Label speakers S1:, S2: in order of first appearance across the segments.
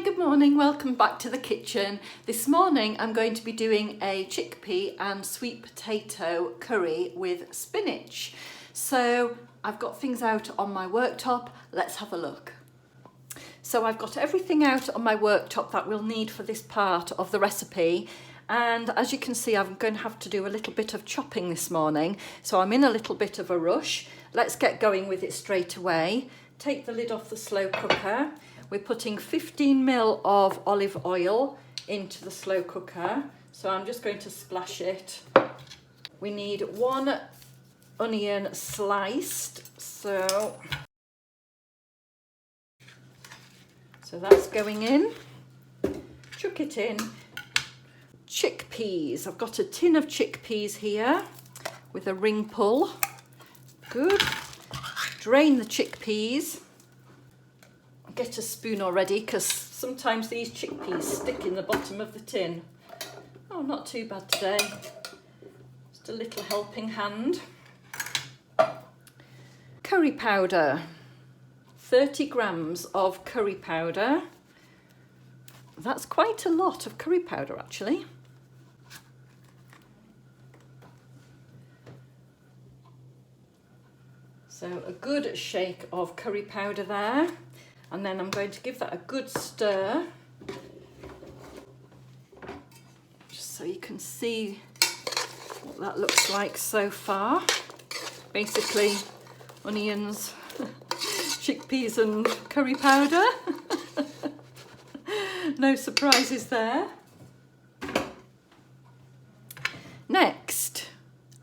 S1: good morning, welcome back to the kitchen. This morning I'm going to be doing a chickpea and sweet potato curry with spinach. So I've got things out on my worktop, let's have a look. So I've got everything out on my worktop that we'll need for this part of the recipe. And as you can see, I'm going to have to do a little bit of chopping this morning. So I'm in a little bit of a rush. Let's get going with it straight away. Take the lid off the slow cooker. We're putting 15 ml of olive oil into the slow cooker. So I'm just going to splash it. We need 1 onion sliced. So that's going in. Chuck it in. Chickpeas. I've got a tin of chickpeas here with a ring pull. Good. Drain the chickpeas. Get a spoon already because sometimes these chickpeas stick in the bottom of the tin. Oh, not too bad today. Just a little helping hand. Curry powder. 30 grams of curry powder. That's quite a lot of curry powder actually. So a good shake of curry powder there. And then I'm going to give that a good stir. Just so you can see what that looks like so far. Basically, onions, chickpeas and curry powder. No surprises there. Next,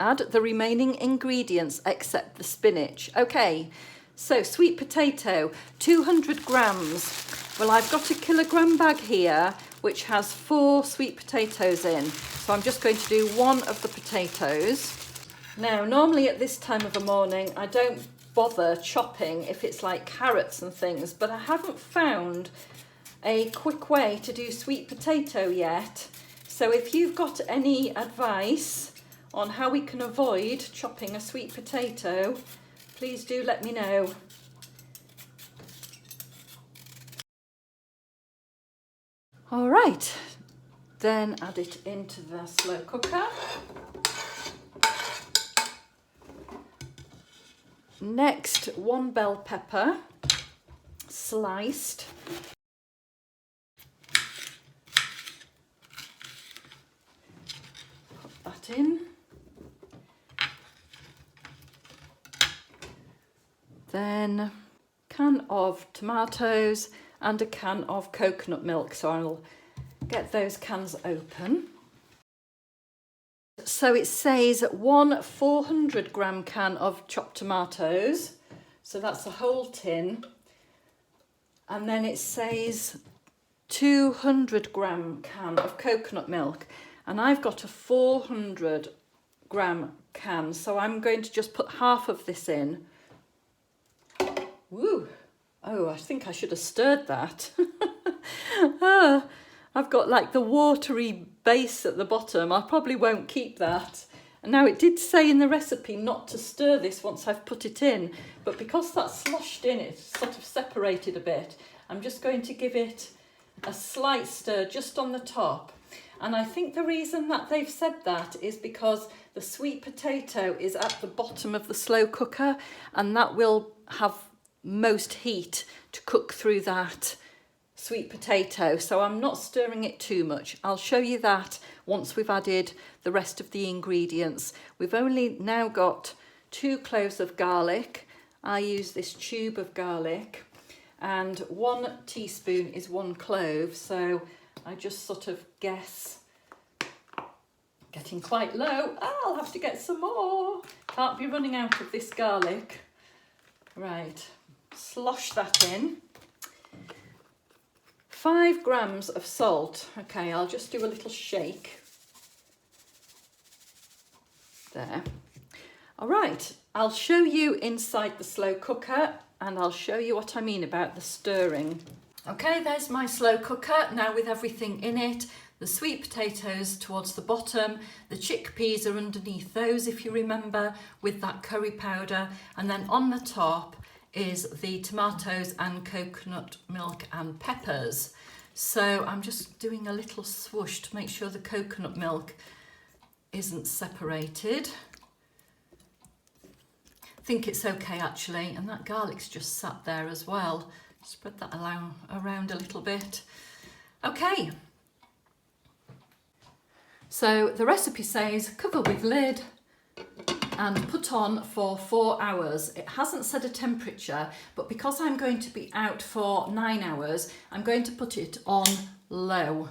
S1: add the remaining ingredients except the spinach. Okay, so sweet potato, 200 grams. Well, I've got a kilogram bag here which has 4 sweet potatoes in. So I'm just going to do 1 of the potatoes. Now, normally at this time of the morning, I don't bother chopping if it's like carrots and things, but I haven't found a quick way to do sweet potato yet. So if you've got any advice on how we can avoid chopping a sweet potato, please do let me know. All right, then add it into the slow cooker. Next, 1 bell pepper, sliced. Put that in. Then a can of tomatoes and a can of coconut milk. So I'll get those cans open. So it says 1 400 gram can of chopped tomatoes. So that's a whole tin. And then it says 200 gram can of coconut milk. And I've got a 400 gram can. So I'm going to just put half of this in. Woo! Oh, I think I should have stirred that. I've got like the watery base at the bottom. I probably won't keep that. And now it did say in the recipe not to stir this once I've put it in, but because that's sloshed in, it's sort of separated a bit. I'm just going to give it a slight stir just on the top. And I think the reason that they've said that is because the sweet potato is at the bottom of the slow cooker, and that will have most heat to cook through that sweet potato. So I'm not stirring it too much. I'll show you that once we've added the rest of the ingredients. We've only now got 2 cloves of garlic. I use this tube of garlic, and 1 teaspoon is 1 clove. So I just sort of guess, getting quite low. I'll have to get some more. Can't be running out of this garlic. Right, slosh that in. 5 grams of salt. Okay, I'll just do a little shake. There. All right, I'll show you inside the slow cooker and I'll show you what I mean about the stirring. Okay, there's my slow cooker now with everything in it. The sweet potatoes towards the bottom, the chickpeas are underneath those if you remember, with that curry powder, and then on the top is the tomatoes and coconut milk and peppers. So I'm just doing a little swoosh to make sure the coconut milk isn't separated. I think it's okay actually, and that garlic's just sat there as well. Spread that around a little bit. Okay. So the recipe says cover with lid and put on for 4 hours. It hasn't said a temperature, but because I'm going to be out for 9 hours, I'm going to put it on low.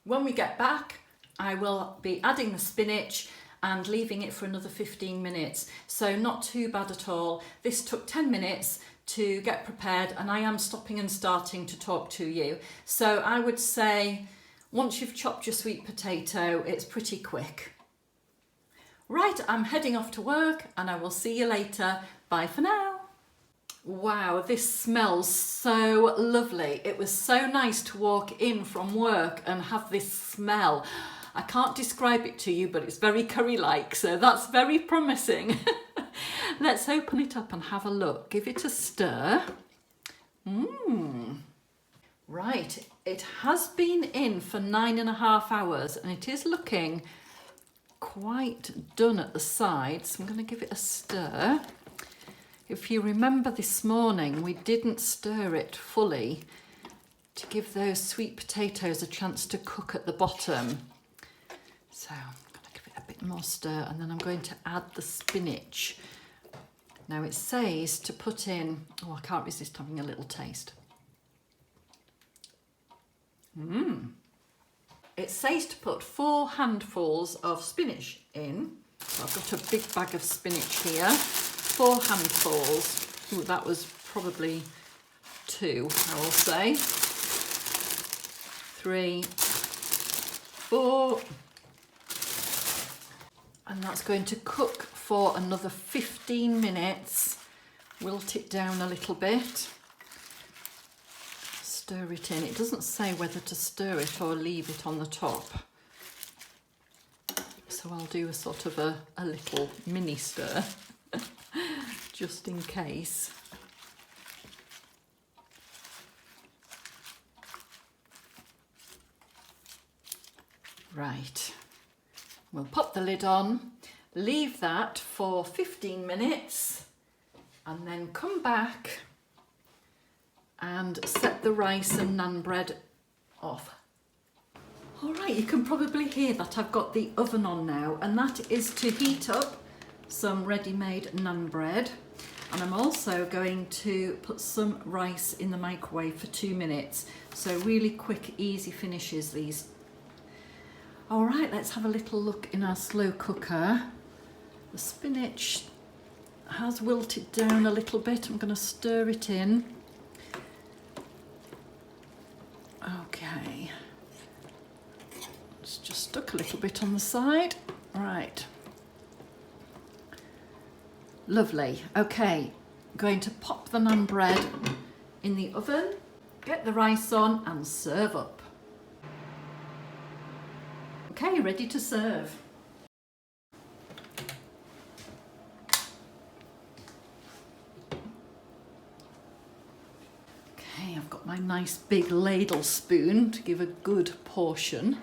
S1: When we get back, I will be adding the spinach and leaving it for another 15 minutes. So not too bad at all. This took 10 minutes to get prepared, and I am stopping and starting to talk to you. So I would say once you've chopped your sweet potato, it's pretty quick. Right, I'm heading off to work and I will see you later. Bye for now. Wow, this smells so lovely. It was so nice to walk in from work and have this smell. I can't describe it to you, but it's very curry-like, so that's very promising. Let's open it up and have a look. Give it a stir. Right, it has been in for 9.5 hours and it is looking quite done at the sides. So I'm going to give it a stir. If you remember this morning, we didn't stir it fully to give those sweet potatoes a chance to cook at the bottom. So I'm going to give it a bit more stir, and then I'm going to add the spinach. Now it says to put in, oh, I can't resist having a little taste. It says to put 4 handfuls of spinach in. So I've got a big bag of spinach here. 4 handfuls. Ooh, that was probably 2, I will say. 3, 4. And that's going to cook for another 15 minutes. Wilt it down a little bit. Stir it in. It doesn't say whether to stir it or leave it on the top. So I'll do a sort of a little mini stir, just in case. Right. We'll pop the lid on, leave that for 15 minutes, and then come back and set the rice and naan bread off. All right, you can probably hear that I've got the oven on now, and that is to heat up some ready-made naan bread. And I'm also going to put some rice in the microwave for 2 minutes. So really quick, easy finishes these. All right, let's have a little look in our slow cooker. The spinach has wilted down a little bit. I'm going to stir it in. Okay. It's just stuck a little bit on the side. Right. Lovely. Okay, going to pop the naan bread in the oven, get the rice on and serve up. Okay, ready to serve. Okay, I've got my nice big ladle spoon to give a good portion.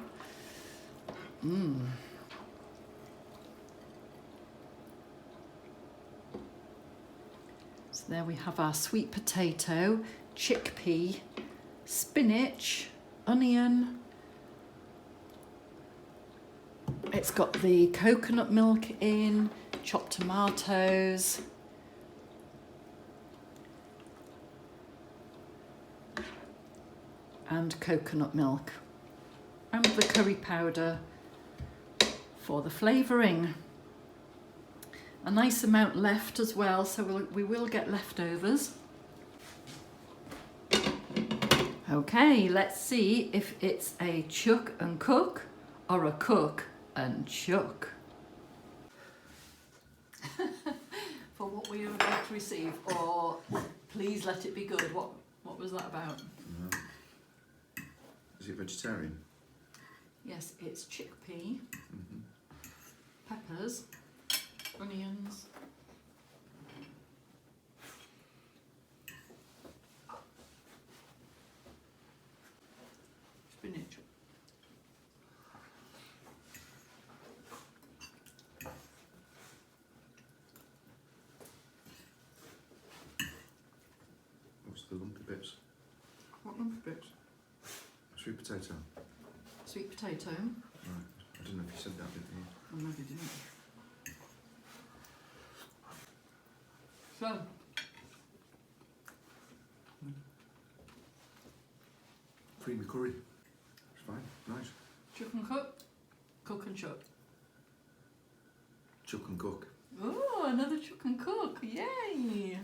S1: So there we have our sweet potato, chickpea, spinach, onion. It's got the coconut milk in, chopped tomatoes, and coconut milk, and the curry powder for the flavouring. A nice amount left as well, so we will get leftovers. Okay, let's see if it's a chuck and cook or a cook and chuck. For what we are about to receive, or please let it be good. What was that about?
S2: Is it vegetarian?
S1: Yes, it's chickpea, peppers, onions,
S2: the lumpy bits.
S1: What lumpy bits?
S2: Sweet potato.
S1: Sweet potato.
S2: Right. I don't know if you said that, didn't you?
S1: I maybe didn't. So.
S2: Creamy curry. It's fine. Nice.
S1: Chuck and cook. Cook and chuck.
S2: Chuck and cook.
S1: Oh, another chuck and cook. Yay!